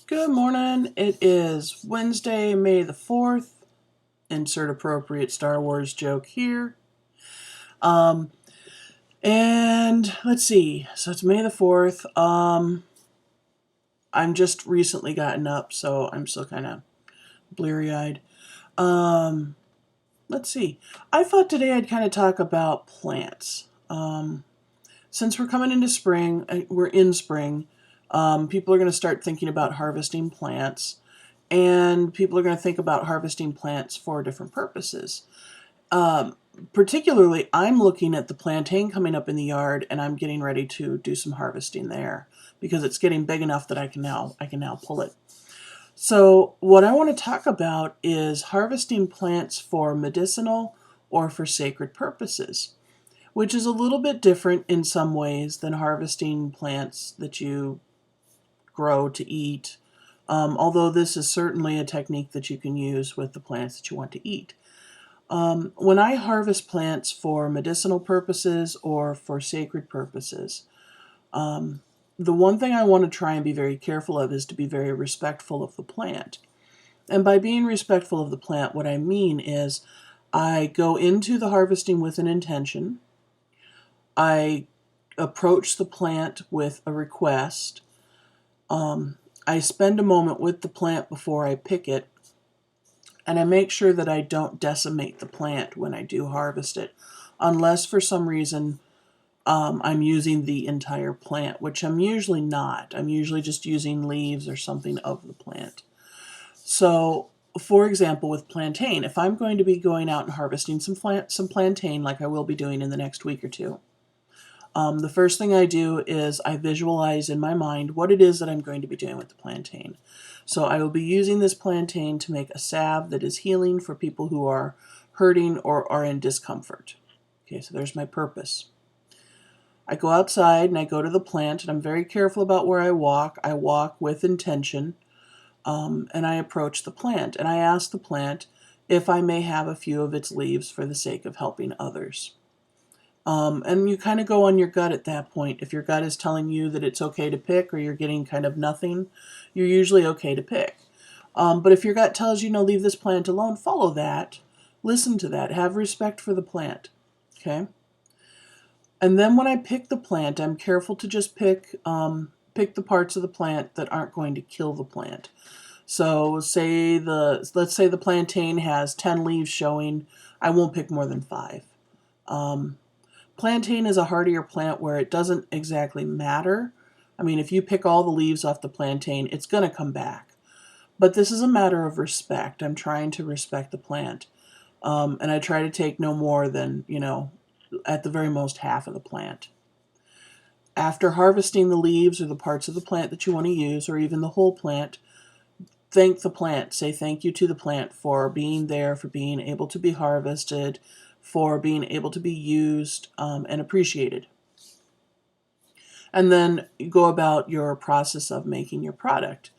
Good morning. It is Wednesday, May the 4th. Insert appropriate Star Wars joke here. Um, and let's see. So it's May the 4th. I'm just recently gotten up, so I'm still kind of bleary-eyed. Let's see. I thought today I'd kind of talk about plants. Since we're coming into spring, we're in spring, people are going to start thinking about harvesting plants. And people are going to think about harvesting plants for different purposes. Particularly, I'm looking at the plantain coming up in the yard, and I'm getting ready to do some harvesting there because it's getting big enough that I can now pull it. So what I want to talk about is harvesting plants for medicinal or for sacred purposes, which is a little bit different in some ways than harvesting plants that you grow to eat. Although this is certainly a technique that you can use with the plants that you want to eat. When I harvest plants for medicinal purposes or for sacred purposes, the one thing I want to try and be very careful of is to be very respectful of the plant. And by being respectful of the plant, what I mean is I go into the harvesting with an intention. I approach the plant with a request. I spend a moment with the plant before I pick it, and I make sure that I don't decimate the plant when I do harvest it, unless for some reason I'm using the entire plant, which I'm usually not. I'm usually just using leaves or something of the plant. So, for example, with plantain, if I'm going to be going out and harvesting some plantain, like I will be doing in the next week or two, the first thing I do is I visualize in my mind what it is that I'm going to be doing with the plantain. So I will be using this plantain to make a salve that is healing for people who are hurting or are in discomfort. Okay, so there's my purpose. I go outside and I go to the plant, and I'm very careful about where I walk. I walk with intention, and I approach the plant, and I ask the plant if I may have a few of its leaves for the sake of helping others. And you kind of go on your gut at that point. If your gut is telling you that it's okay to pick or you're getting kind of nothing, you're usually okay to pick. But if your gut tells you, no, leave this plant alone, follow that. Listen to that. Have respect for the plant. Okay? And then when I pick the plant, I'm careful to just pick the parts of the plant that aren't going to kill the plant. So let's say the plantain has 10 leaves showing. I won't pick more than 5. Plantain is a hardier plant where it doesn't exactly matter. I mean, if you pick all the leaves off the plantain, it's going to come back. But this is a matter of respect. I'm trying to respect the plant. And I try to take no more than, at the very most half of the plant. After harvesting the leaves or the parts of the plant that you want to use, or even the whole plant, thank the plant. Say thank you to the plant for being there, for being able to be harvested, for being able to be used and appreciated. And then you go about your process of making your product.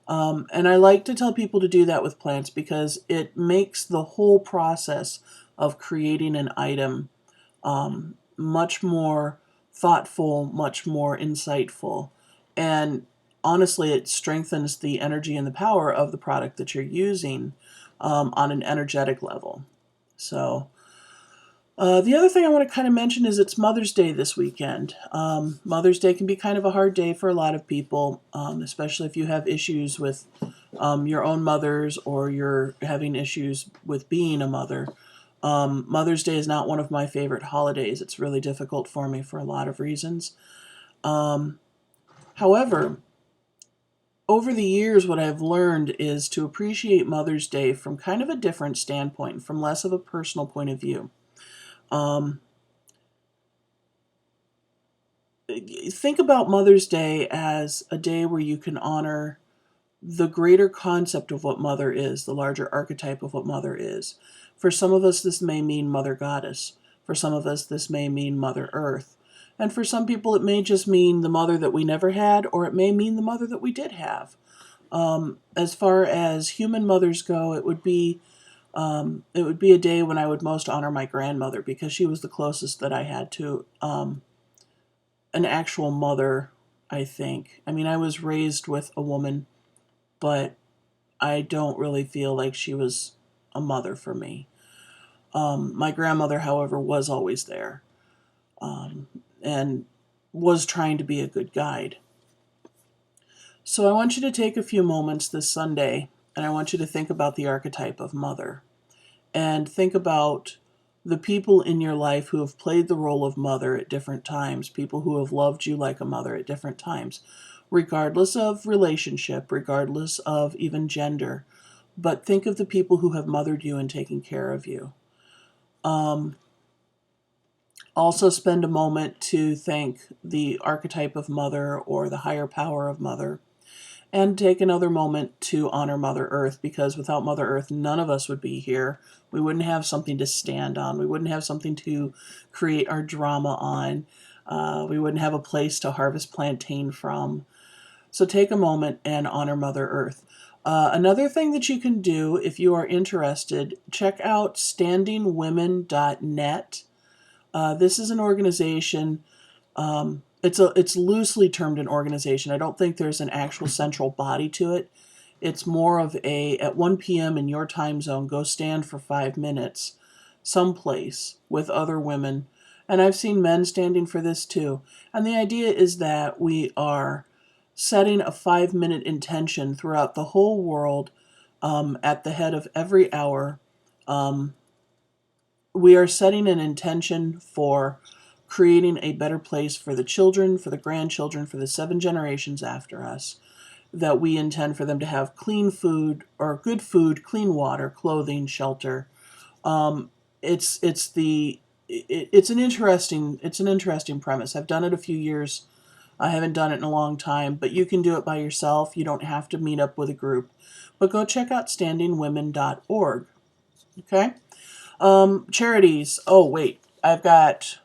And I like to tell people to do that with plants because it makes the whole process of creating an item much more thoughtful, much more insightful. And honestly, it strengthens the energy and the power of the product that you're using on an energetic level. So, the other thing I want to kind of mention is it's Mother's Day this weekend. Mother's Day can be kind of a hard day for a lot of people, especially if you have issues with your own mothers or you're having issues with being a mother. Mother's Day is not one of my favorite holidays. It's really difficult for me for a lot of reasons. However, over the years, what I've learned is to appreciate Mother's Day from kind of a different standpoint, from less of a personal point of view. Think about Mother's Day as a day where you can honor the greater concept of what Mother is, the larger archetype of what Mother is. For some of us, this may mean Mother Goddess. For some of us, this may mean Mother Earth. And for some people, it may just mean the mother that we never had, or it may mean the mother that we did have. As far as human mothers go, it would be a day when I would most honor my grandmother because she was the closest that I had to an actual mother, I think. I mean, I was raised with a woman but I don't really feel like she was a mother for me. My grandmother, however, was always there, and was trying to be a good guide. So I want you to take a few moments this Sunday, and I want you to think about the archetype of mother, and think about the people in your life who have played the role of mother at different times, people who have loved you like a mother at different times, regardless of relationship, regardless of even gender. But think of the people who have mothered you and taken care of you. Also spend a moment to thank the archetype of mother or the higher power of mother. And take another moment to honor Mother Earth, because without Mother Earth, none of us would be here. We wouldn't have something to stand on. We wouldn't have something to create our drama on. We wouldn't have a place to harvest plantain from. So take a moment and honor Mother Earth. Another thing that you can do, if you are interested, check out standingwomen.net. This is an organization. It's loosely termed an organization. I don't think there's an actual central body to it. It's more of at 1 p.m. in your time zone, go stand for 5 minutes someplace with other women. And I've seen men standing for this too. And the idea is that we are setting a 5-minute intention throughout the whole world, at the head of every hour. We are setting an intention for creating a better place for the children, for the grandchildren, for the 7 generations after us, that we intend for them to have clean food, or good food, clean water, clothing, shelter. It's an interesting premise. I've done it a few years. I haven't done it in a long time, but you can do it by yourself. You don't have to meet up with a group. But go check out standingwomen.org. Okay? Charities. Oh, wait. I've got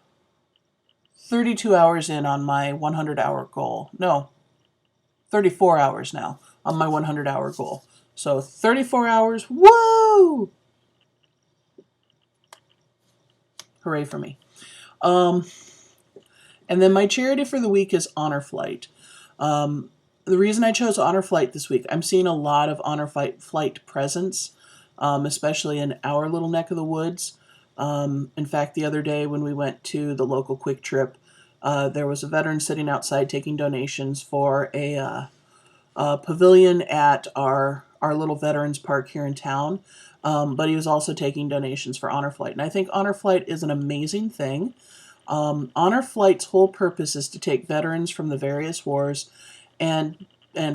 32 hours in on my 100-hour goal. No, 34 hours now on my 100-hour goal. So 34 hours. Woo! Hooray for me. And then my charity for the week is Honor Flight. The reason I chose Honor Flight this week, I'm seeing a lot of Honor Flight presence, especially in our little neck of the woods. In fact, the other day when we went to the local Quick Trip, there was a veteran sitting outside taking donations for a pavilion at our little veterans park here in town. But he was also taking donations for Honor Flight. And I think Honor Flight is an amazing thing. Honor Flight's whole purpose is to take veterans from the various wars and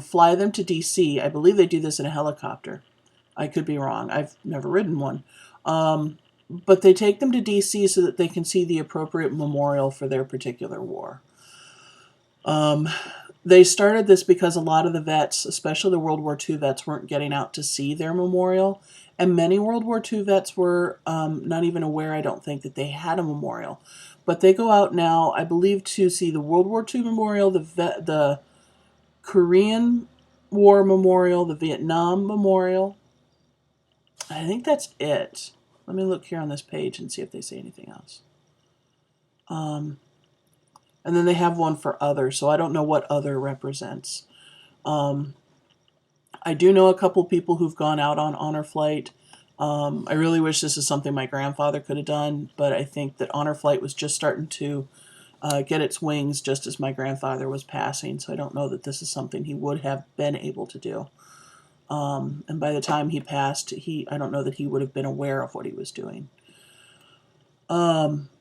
fly them to D.C. I believe they do this in a helicopter. I could be wrong. I've never ridden one. But they take them to D.C. so that they can see the appropriate memorial for their particular war. They started this because a lot of the vets, especially the World War II vets, weren't getting out to see their memorial. And many World War II vets were not even aware, I don't think, that they had a memorial. But they go out now, I believe, to see the World War II memorial, the Korean War memorial, the Vietnam memorial. I think that's it. Let me look here on this page and see if they say anything else. And then they have one for other, so I don't know what other represents. I do know a couple people who've gone out on Honor Flight. I really wish this is something my grandfather could have done, but I think that Honor Flight was just starting to get its wings just as my grandfather was passing, so I don't know that this is something he would have been able to do. And by the time he passed, I don't know that he would have been aware of what he was doing.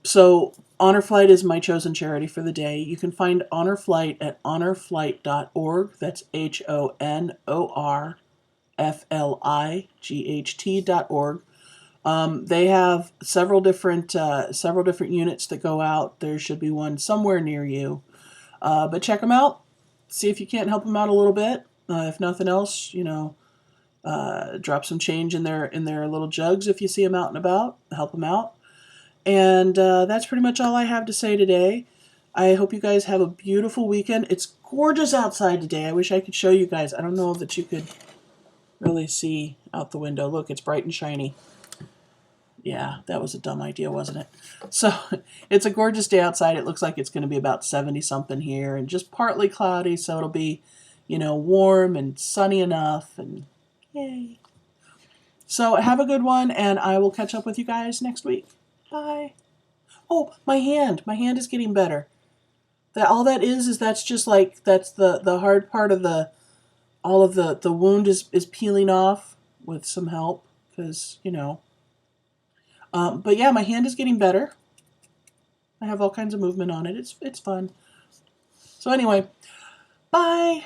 So Honor Flight is my chosen charity for the day. You can find Honor Flight at honorflight.org. That's HONORFLIGHT.org. They have several different units that go out. There should be one somewhere near you. But check them out. See if you can't help them out a little bit. If nothing else, drop some change in their little jugs if you see them out and about. Help them out. And that's pretty much all I have to say today. I hope you guys have a beautiful weekend. It's gorgeous outside today. I wish I could show you guys. I don't know that you could really see out the window. Look, it's bright and shiny. Yeah, that was a dumb idea, wasn't it? So it's a gorgeous day outside. It looks like it's going to be about 70-something here and just partly cloudy, so it'll be you know, warm and sunny enough, and yay. So have a good one, and I will catch up with you guys next week. Bye. Oh, my hand. My hand is getting better. That all that is that's just like, that's the hard part of all of the wound is peeling off with some help, because, you know. But yeah, my hand is getting better. I have all kinds of movement on it. It's fun. So anyway, bye.